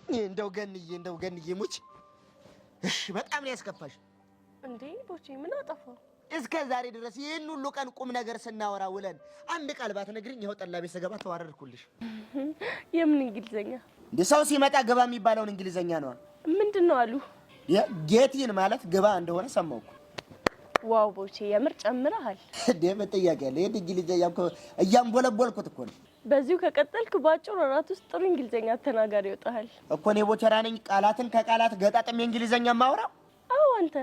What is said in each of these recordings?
እንደው ገንዬ ሙች እሺ በጣም ነው ያስከፋሽ እንዴ ቦቼ ምን አጠፋው እስከ ዛሬ ድረስ ይሄን ሁሉ ቀን ቁም ነገር ስናወራ ውለን አንድ ቃል ባትነግሪኝ ይኸው ጠላ ቤት ስገባ ተዋረድኩልሽ የምን እንግሊዘኛ እንደ ሰው ሲመጣ ገባ የሚባለውን እንግሊዘኛ ነው ምንድነው አሉ ጌቲን ማለት ገባ እንደሆነ ሰማውኩ ዋው ቦቼ የምር ጨምረሃል እንዴ በጥያቄ ያለ ይሄ እንግሊዘኛ እኮ እያምቦለቦልኩት እኮ ነው በዚሁ ከቀጠልክ ባጭሩ አራት ውስጥ ጥሩ እንግሊዘኛ ተናጋሪ ይወጣል እኮ ነው ቦቸራ ነኝ ቃላትን ከቃላት ገጣጥም እንግሊዘኛ ማውራው አው አንተ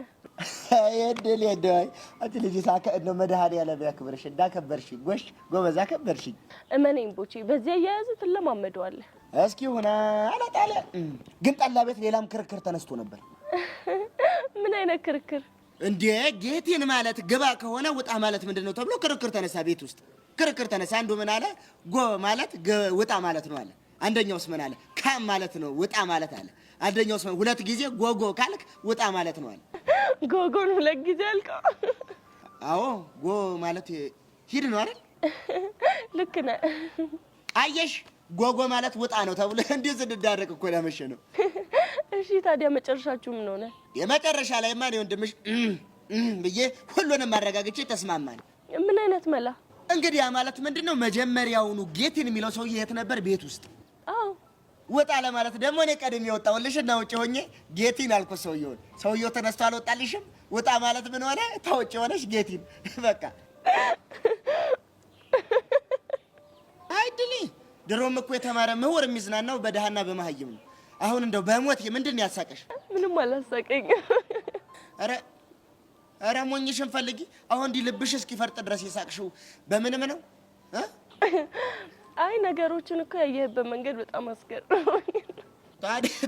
አይደል ያዳይ አንተ ልጅ ሳከ ነው መድኃኒዓለም ያክብርሽ እንዳከበርሽ ጎሽ ጎበዛ ከበርሽ እመኔን ቦቼ በዚያ ያያዝ ተለማመደዋለህ እስኪ ሆና አላጣለ ግን ጠላ ቤት ሌላም ክርክር ተነስቶ ነበር ምን አይነት ክርክር እንዴ ጌቲን ማለት ግባ ከሆነ ውጣ ማለት ምንድነው ተብሎ ክርክር ተነሳ ቤት ውስጥ ክርክር ተነሳ አንዱ ምን አለ ጎ ማለት ውጣ ማለት ነው አለ አንደኛውስ ምን አለ ካም ማለት ነው ውጣ ማለት አለ አንደኛውስ ሁለት ጊዜ ጎጎ ካልክ ውጣ ማለት ነው አለ ጎጎን ሁለት ጊዜ አልከው አዎ ጎ ማለት ሂድ ነው አይደል ልክ ነህ አየሽ ጎጎ ማለት ውጣ ነው ተብሎ እንዴት ዝንዳረቅ እኮ ያመሸ ነው እሺ ታዲያ መጨረሻችሁ ምን ሆነ የመጨረሻ ላይ ማን ወንድምሽ ብዬ ሁሉንም ማረጋግጬ ተስማማን ምን አይነት መላ እንግዲህ ያ ማለት ምንድነው መጀመሪያውኑ ጌቲን የሚለው ሰውዬ የት ነበር ቤት ውስጥ አዎ ወጣ ለማለት ደግሞ እኔ ቀድሜ ወጣሁልሽና ውጪ ሆኜ ጌቲን አልኩት ሰውዬው ተነስቶ አልወጣልሽም ወጣ ማለት ምን ሆነ ታውጪ ሆነሽ ጌቲን በቃ አይድሊ ድሮም እኮ የተማረ ምሁር የሚዝናናው በደሃና በመሃይም ነው አሁን እንደው በሞት ምንድን ያሳቀሽ ምንም አላሳቀኝ አረ ሞኝሽን ፈልጊ አሁን እንዲ ልብሽ እስኪፈርጥ ድረስ ይሳቅሽው በምንም ነው አይ ነገሮችን እኮ ያየህበት መንገድ በጣም አስገርሞኝ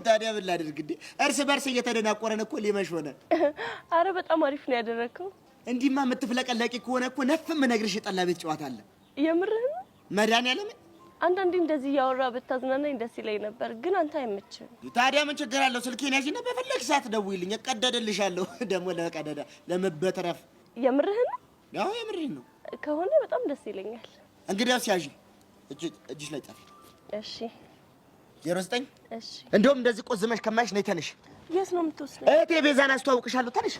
ታዲያ ምን ላድርግ እንዴ እርስ በርስ እየተደናቆረን እኮ ሊመሽ ሆነ አረ በጣም አሪፍ ነው ያደረከው እንዲማ የምትፍለቀለቂ ከሆነ እኮ ነፍም ነግርሽ የጠላ ቤት ጨዋታ አለ የምርህ መድኃኒዓለም አንዳንዴ እንደዚህ ያወራ ብታዝናናኝ ደስ ይለኝ ነበር ግን አንተ አይመችም ታዲያ ምን ችግር አለው ስልኬን ያዢና በፈለግሽ ሰዓት ደውይልኝ እቀደድልሻለሁ ደግሞ ለቀደዳ ለመበተረፍ የምርህን ያው የምርህን ነው ከሆነ በጣም ደስ ይለኛል እንግዲያውስ ያዢ እጅሽ ላይ ጻፊ እሺ 09 እሺ እንደውም እንደዚህ ቆዝመሽ ከማይሽ ነይ ተነሽ የት ነው የምትወስደው እቴ ቤዛን አስተዋውቅሻለሁ ተነሽ